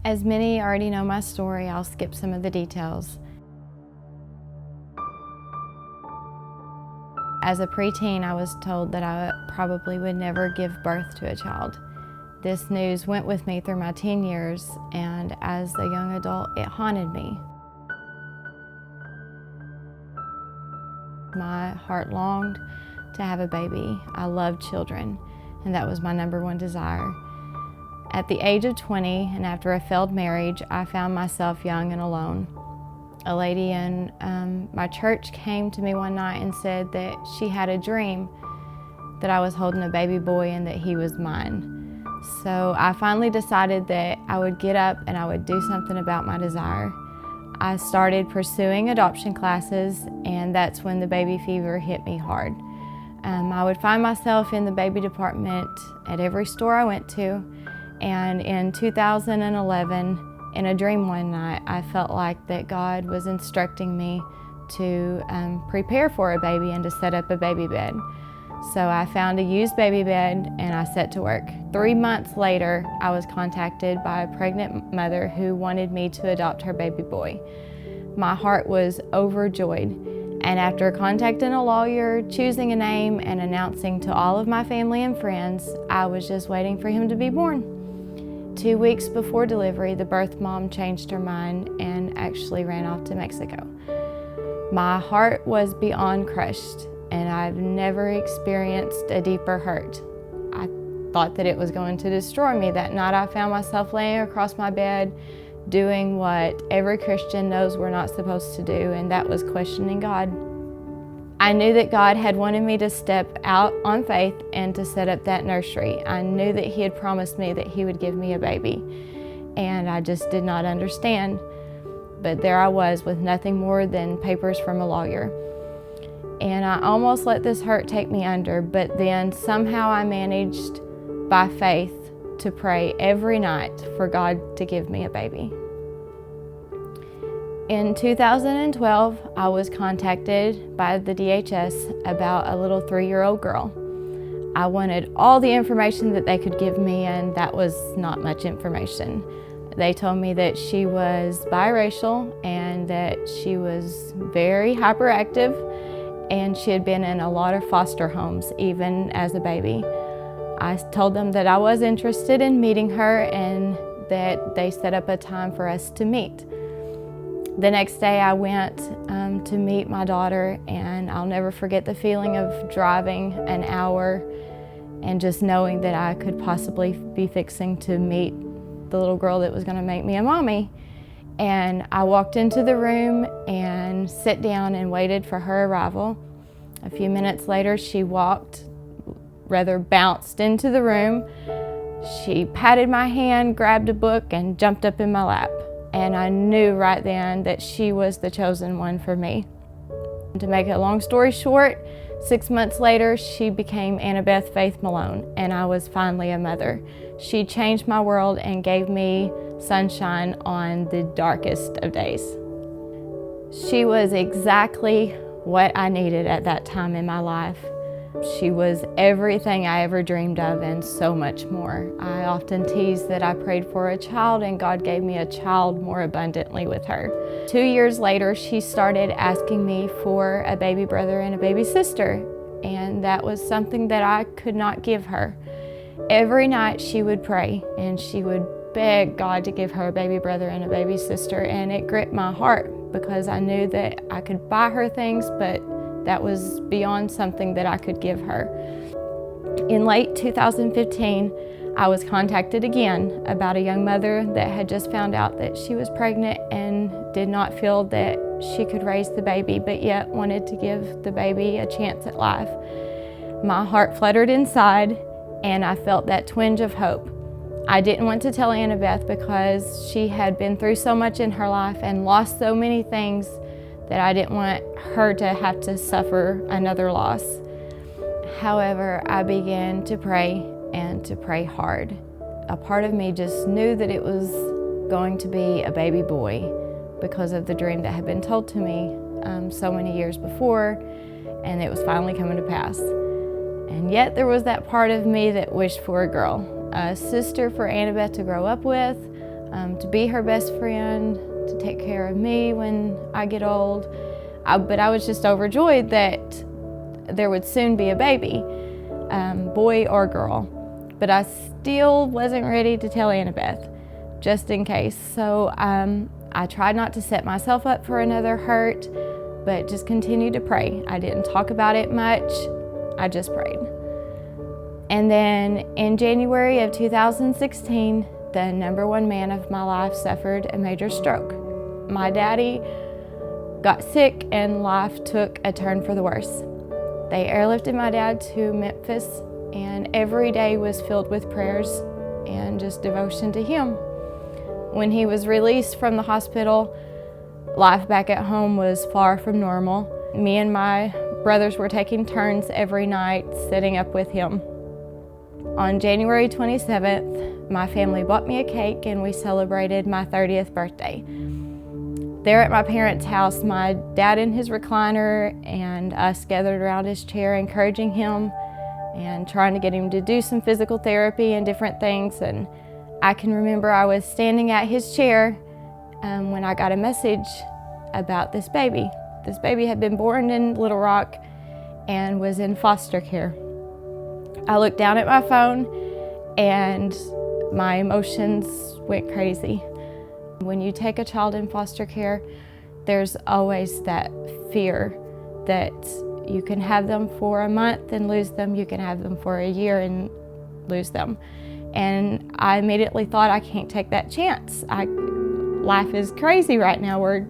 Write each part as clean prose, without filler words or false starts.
As many already know my story, I'll skip some of the details. As a preteen, I was told that I probably would never give birth to a child. This news went with me through my teen years, and as a young adult, it haunted me. My heart longed to have a baby. I loved children, and that was my #1 desire. At the age of 20, and after a failed marriage, I found myself young and alone. A lady in my church came to me one night and said that she had a dream that I was holding a baby boy and that he was mine. So I finally decided that I would get up and I would do something about my desire. I started pursuing adoption classes, and that's when the baby fever hit me hard. I would find myself in the baby department at every store I went to, and in 2011, in a dream one night, I felt like that God was instructing me to prepare for a baby and to set up a baby bed. So I found a used baby bed and I set to work. 3 months later, I was contacted by a pregnant mother who wanted me to adopt her baby boy. My heart was overjoyed, and after contacting a lawyer, choosing a name, and announcing to all of my family and friends, I was just waiting for him to be born. 2 weeks before delivery, the birth mom changed her mind and actually ran off to Mexico. My heart was beyond crushed, and I've never experienced a deeper hurt. I thought that it was going to destroy me. That night I found myself laying across my bed doing what every Christian knows we're not supposed to do, and that was questioning God. I knew that God had wanted me to step out on faith and to set up that nursery. I knew that He had promised me that He would give me a baby, and I just did not understand. But there I was with nothing more than papers from a lawyer. And I almost let this hurt take me under, but then somehow I managed by faith to pray every night for God to give me a baby. In 2012, I was contacted by the DHS about a little 3-year-old girl. I wanted all the information that they could give me, and that was not much information. They told me that she was biracial and that she was very hyperactive, and she had been in a lot of foster homes, even as a baby. I told them that I was interested in meeting her and that they set up a time for us to meet. The next day I went to meet my daughter, and I'll never forget the feeling of driving an hour and just knowing that I could possibly be fixing to meet the little girl that was going to make me a mommy. And I walked into the room and sat down and waited for her arrival. A few minutes later, she bounced into the room. She patted my hand, grabbed a book, and jumped up in my lap. And I knew right then that she was the chosen one for me. To make a long story short, 6 months later, she became Annabeth Faith Malone, and I was finally a mother. She changed my world and gave me sunshine on the darkest of days. She was exactly what I needed at that time in my life. She was everything I ever dreamed of and so much more. I often tease that I prayed for a child and God gave me a child more abundantly with her. 2 years later, she started asking me for a baby brother and a baby sister, and that was something that I could not give her. Every night she would pray and she would beg God to give her a baby brother and a baby sister, and it gripped my heart because I knew that I could buy her things, but that was beyond something that I could give her. In late 2015, I was contacted again about a young mother that had just found out that she was pregnant and did not feel that she could raise the baby, but yet wanted to give the baby a chance at life. My heart fluttered inside, and I felt that twinge of hope. I didn't want to tell Annabeth because she had been through so much in her life and lost so many things that I didn't want her to have to suffer another loss. However, I began to pray and to pray hard. A part of me just knew that it was going to be a baby boy because of the dream that had been told to me so many years before, and it was finally coming to pass. And yet there was that part of me that wished for a girl, a sister for Annabeth to grow up with, to be her best friend, to take care of me when I get old. But I was just overjoyed that there would soon be a baby, boy or girl. But I still wasn't ready to tell Annabeth, just in case. So I tried not to set myself up for another hurt, but just continued to pray. I didn't talk about it much, I just prayed. And then in January of 2016, the number one man of my life suffered a major stroke. My daddy got sick and life took a turn for the worse. They airlifted my dad to Memphis, and every day was filled with prayers and just devotion to him. When he was released from the hospital, life back at home was far from normal. Me and my brothers were taking turns every night sitting up with him. On January 27th, my family bought me a cake and we celebrated my 30th birthday. There at my parents' house, my dad in his recliner and us gathered around his chair encouraging him and trying to get him to do some physical therapy and different things. And I can remember I was standing at his chair when I got a message about this baby. This baby had been born in Little Rock and was in foster care. I looked down at my phone and my emotions went crazy. When you take a child in foster care, there's always that fear that you can have them for a month and lose them, you can have them for a year and lose them. And I immediately thought, I can't take that chance. Life is crazy right now. We're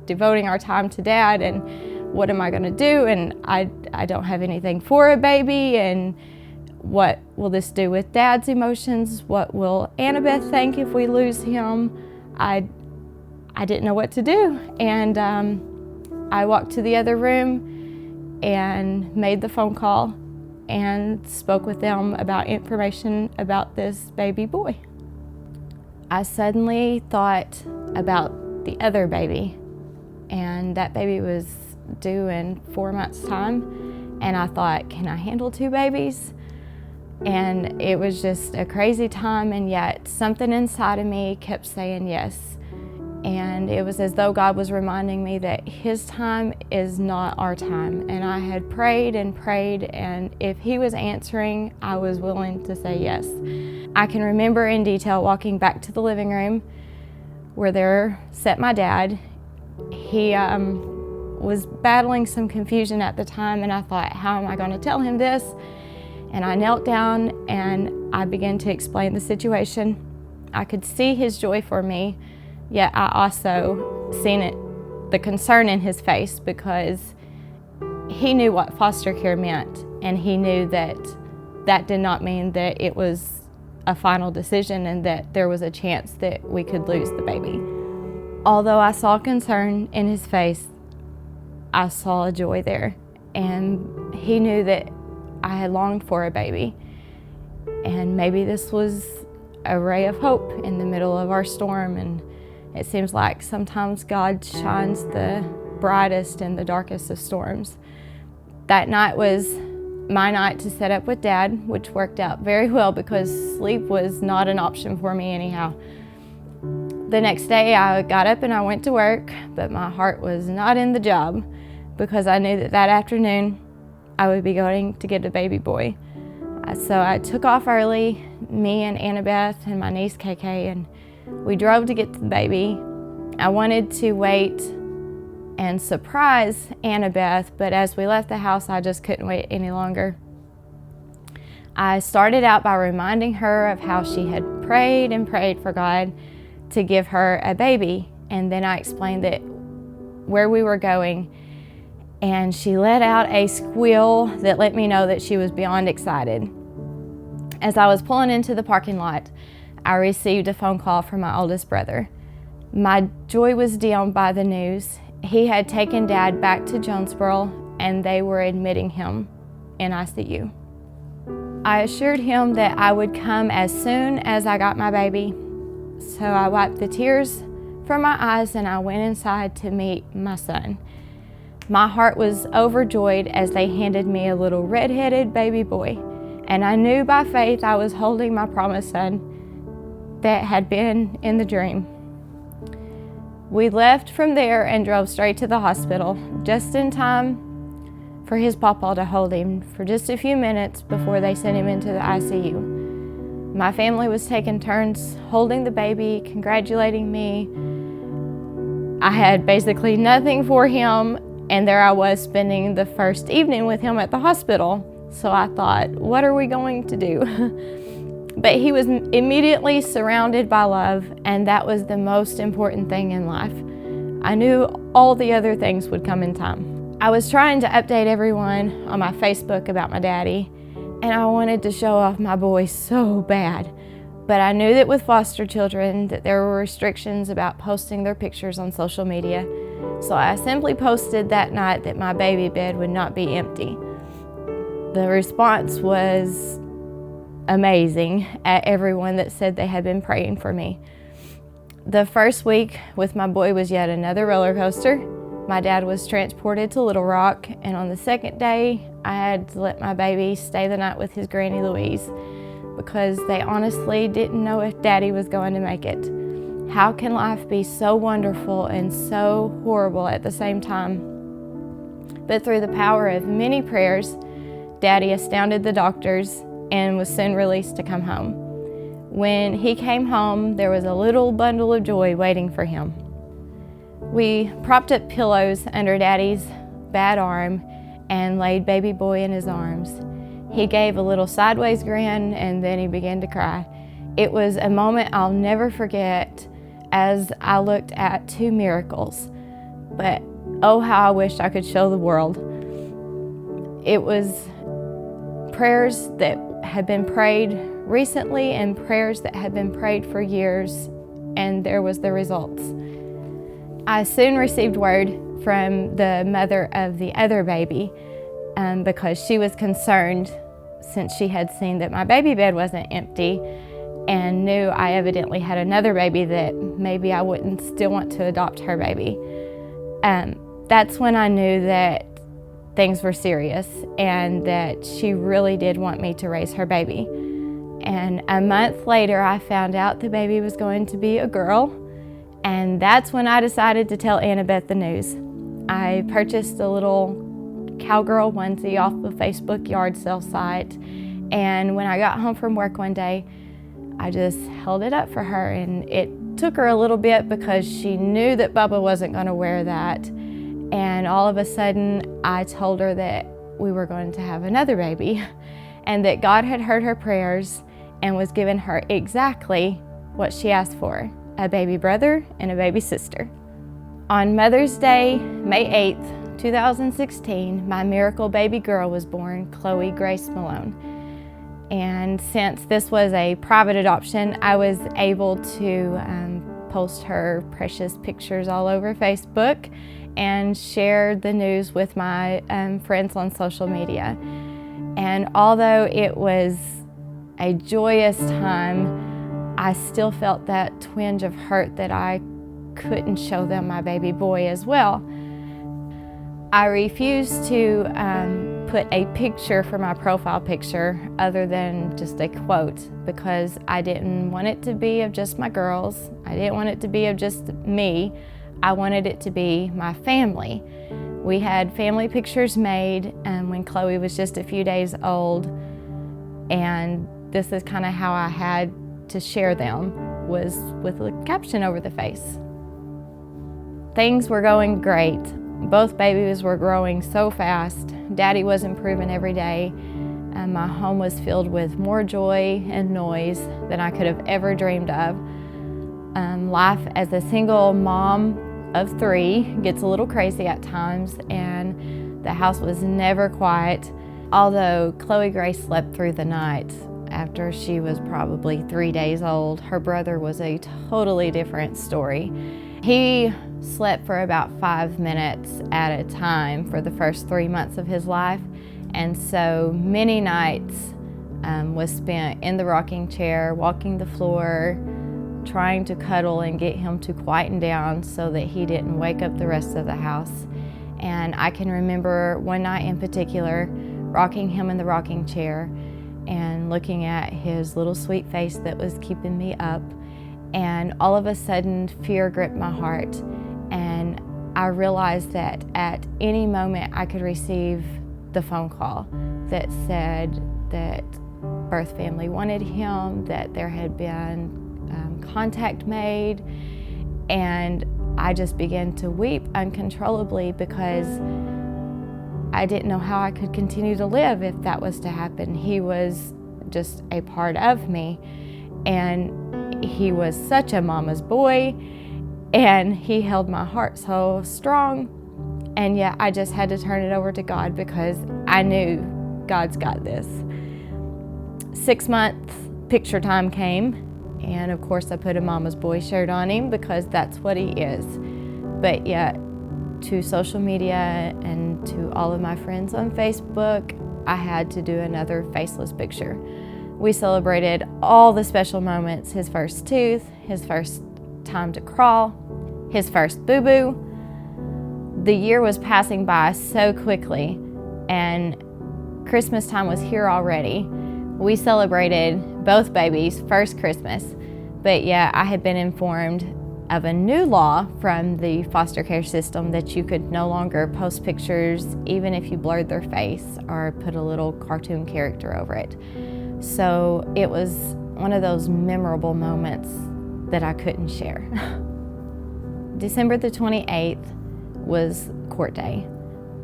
devoting our time to Dad, and what am I gonna do? And I don't have anything for a baby, and what will this do with Dad's emotions? What will Annabeth think if we lose him? I didn't know what to do. And I walked to the other room and made the phone call and spoke with them about information about this baby boy. I suddenly thought about the other baby, and that baby was due in 4 months' time, and I thought, can I handle 2 babies? And it was just a crazy time, and yet something inside of me kept saying yes. And it was as though God was reminding me that His time is not our time. And I had prayed and prayed, and if He was answering, I was willing to say yes. I can remember in detail walking back to the living room where there sat my dad. He was battling some confusion at the time, and I thought, how am I going to tell him this? And I knelt down and I began to explain the situation. I could see his joy for me, yet I also seen the concern in his face, because he knew what foster care meant, and he knew that that did not mean that it was a final decision and that there was a chance that we could lose the baby. Although I saw concern in his face, I saw a joy there, and he knew that I had longed for a baby, and maybe this was a ray of hope in the middle of our storm. And it seems like sometimes God shines the brightest in the darkest of storms. That night was my night to set up with Dad, which worked out very well because sleep was not an option for me anyhow. The next day I got up and I went to work, but my heart was not in the job, because I knew that that afternoon I would be going to get a baby boy. So I took off early, me and Annabeth and my niece KK, and we drove to get the baby. I wanted to wait and surprise Annabeth, but as we left the house, I just couldn't wait any longer. I started out by reminding her of how she had prayed and prayed for God to give her a baby, and then I explained that where we were going, and she let out a squeal that let me know that she was beyond excited. As I was pulling into the parking lot, I received a phone call from my oldest brother. My joy was dimmed by the news. He had taken Dad back to Jonesboro, and they were admitting him in ICU. I assured him that I would come as soon as I got my baby. So I wiped the tears from my eyes and I went inside to meet my son. My heart was overjoyed as they handed me a little red-headed baby boy, and I knew by faith I was holding my promised son. that had been in the dream. We left from there and drove straight to the hospital, just in time for his pawpaw to hold him for just a few minutes before they sent him into the ICU. My family was taking turns holding the baby, congratulating me. I had basically nothing for him, and there I was spending the first evening with him at the hospital. So I thought, what are we going to do? But he was immediately surrounded by love, and that was the most important thing in life. I knew all the other things would come in time. I was trying to update everyone on my Facebook about my daddy, and I wanted to show off my boy so bad. But I knew that with foster children that there were restrictions about posting their pictures on social media. So I simply posted that night that my baby bed would not be empty. The response was amazing at everyone that said they had been praying for me. The first week with my boy was yet another roller coaster. My dad was transported to Little Rock, and on the second day, I had to let my baby stay the night with his Granny Louise because they honestly didn't know if Daddy was going to make it. How can life be so wonderful and so horrible at the same time? But through the power of many prayers, Daddy astounded the doctors and was soon released to come home. When he came home, there was a little bundle of joy waiting for him. We propped up pillows under Daddy's bad arm and laid baby boy in his arms. He gave a little sideways grin and then he began to cry. It was a moment I'll never forget as I looked at two miracles, but oh how I wish I could show the world. It was prayers that had been prayed recently and prayers that had been prayed for years, and there was the results. I soon received word from the mother of the other baby because she was concerned since she had seen that my baby bed wasn't empty and knew I evidently had another baby that maybe I wouldn't still want to adopt her baby. That's when I knew that things were serious and that she really did want me to raise her baby. And a month later, I found out the baby was going to be a girl, and that's when I decided to tell Annabeth the news. I purchased a little cowgirl onesie off the Facebook yard sale site, and when I got home from work one day, I just held it up for her, and it took her a little bit because she knew that Bubba wasn't going to wear that. And all of a sudden, I told her that we were going to have another baby and that God had heard her prayers and was giving her exactly what she asked for, a baby brother and a baby sister. On Mother's Day, May 8th, 2016, my miracle baby girl was born, Chloe Grace Malone. And since this was a private adoption, I was able to post her precious pictures all over Facebook and shared the news with my friends on social media. And although it was a joyous time, I still felt that twinge of hurt that I couldn't show them my baby boy as well. I refused to put a picture for my profile picture other than just a quote because I didn't want it to be of just my girls. I didn't want it to be of just me. I wanted it to be my family. We had family pictures made when Chloe was just a few days old, and this is kind of how I had to share them, was with a caption over the face. Things were going great. Both babies were growing so fast. Daddy was improving every day, and my home was filled with more joy and noise than I could have ever dreamed of. Life as a single mom of 3 gets a little crazy at times, and the house was never quiet. Although Chloe Grace slept through the night after she was probably 3 days old, her brother was a totally different story. He slept for about 5 minutes at a time for the first 3 months of his life, and so many nights was spent in the rocking chair, walking the floor, trying to cuddle and get him to quieten down so that he didn't wake up the rest of the house. And I can remember one night in particular, rocking him in the rocking chair and looking at his little sweet face that was keeping me up And all of a sudden, fear gripped my heart, and I realized that at any moment I could receive the phone call that said that birth family wanted him, that there had been contact made, and I just began to weep uncontrollably because I didn't know how I could continue to live if that was to happen. He was just a part of me, and he was such a mama's boy, and he held my heart so strong. And yet I just had to turn it over to God because I knew God's got this. 6 months picture time came, and of course I put a mama's boy shirt on him because that's what he is. But yet, to social media and to all of my friends on Facebook, I had to do another faceless picture. We celebrated all the special moments: his first tooth, his first time to crawl, his first boo-boo. The year was passing by so quickly, and Christmas time was here already. We celebrated both babies' first Christmas, but yeah, I had been informed of a new law from the foster care system that you could no longer post pictures even if you blurred their face or put a little cartoon character over it. So it was one of those memorable moments that I couldn't share. December the 28th was court day.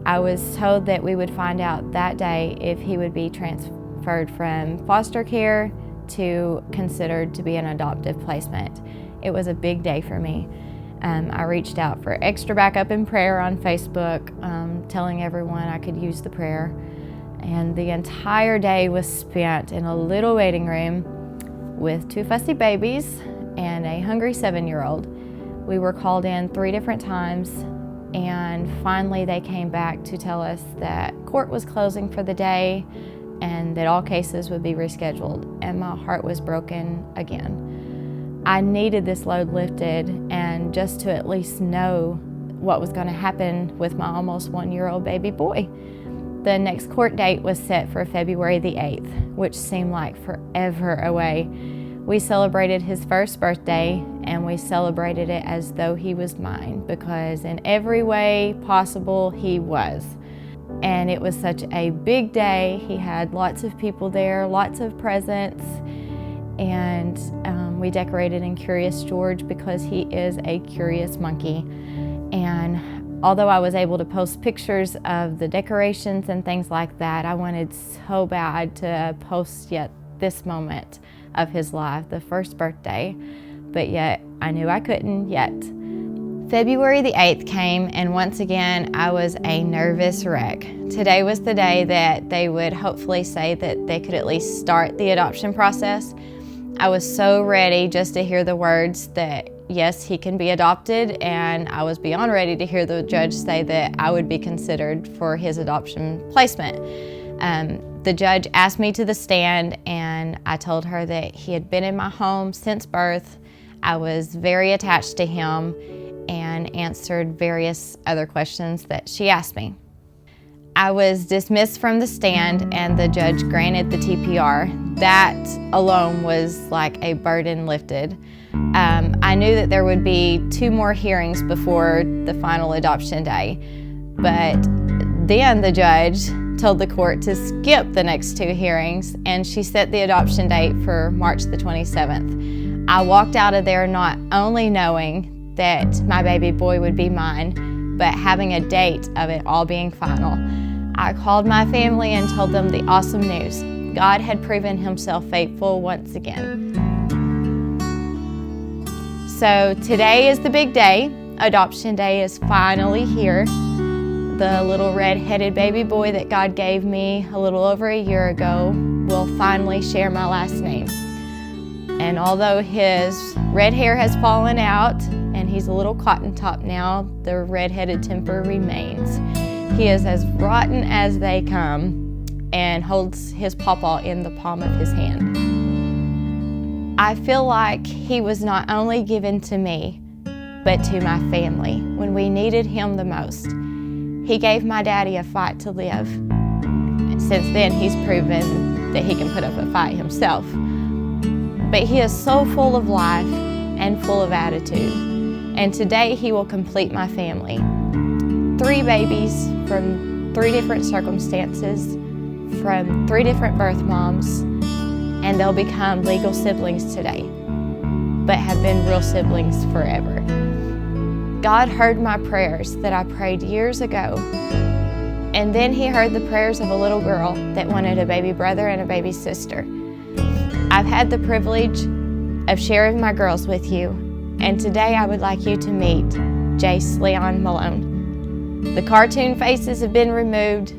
I was told that we would find out that day if he would be transferred from foster care to considered to be an adoptive placement. It was a big day for me. I reached out for extra backup in prayer on Facebook, telling everyone I could use the prayer. And the entire day was spent in a little waiting room with 2 fussy babies and a hungry 7-year-old. We were called in 3 different times, and finally they came back to tell us that court was closing for the day and that all cases would be rescheduled, and my heart was broken again. I needed this load lifted, and just to at least know what was going to happen with my almost 1-year-old baby boy. The next court date was set for February the 8th, which seemed like forever away. We celebrated his first birthday, and we celebrated it as though he was mine, because in every way possible he was. And it was such a big day. He had lots of people there, lots of presents, and we decorated in Curious George because he is a curious monkey. And although I was able to post pictures of the decorations and things like that, I wanted so bad to post yet this moment of his life, the first birthday, but yet I knew I couldn't yet. February the 8th came, and once again I was a nervous wreck. Today was the day that they would hopefully say that they could at least start the adoption process. I was so ready just to hear the words that yes, he can be adopted, and I was beyond ready to hear the judge say that I would be considered for his adoption placement. The judge asked me to the stand, and I told her that he had been in my home since birth. I was very attached to him, and answered various other questions that she asked me. I was dismissed from the stand, and the judge granted the TPR. That alone was like a burden lifted. I knew that there would be 2 more hearings before the final adoption day, but then the judge told the court to skip the next 2 hearings, and she set the adoption date for March the 27th. I walked out of there not only knowing that my baby boy would be mine, but having a date of it all being final. I called my family and told them the awesome news. God had proven himself faithful once again. So today is the big day. Adoption day is finally here. The little red-headed baby boy that God gave me a little over a year ago will finally share my last name. And although his red hair has fallen out and he's a little cotton top now, the red-headed temper remains. He is as rotten as they come and holds his pawpaw in the palm of his hand. I feel like he was not only given to me, but to my family when we needed him the most. He gave my daddy a fight to live. Since then, he's proven that he can put up a fight himself. But he is so full of life and full of attitude. And today he will complete my family. 3 babies from 3 different circumstances, from 3 different birth moms, and they'll become legal siblings today, but have been real siblings forever. God heard my prayers that I prayed years ago, and then he heard the prayers of a little girl that wanted a baby brother and a baby sister. I've had the privilege of sharing my girls with you, and today I would like you to meet Jace Leon Malone. The cartoon faces have been removed,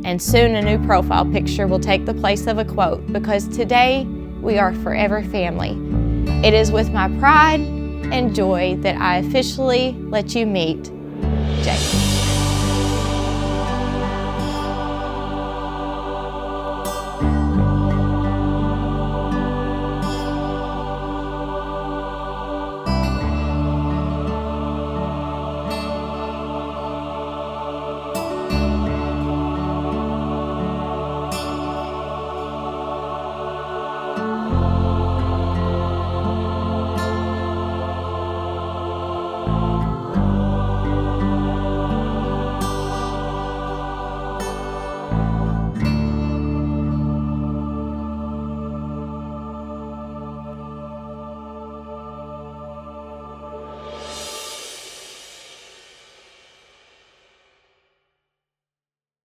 and soon a new profile picture will take the place of a quote, because today we are forever family. It is with my pride and joy that I officially let you meet Jace.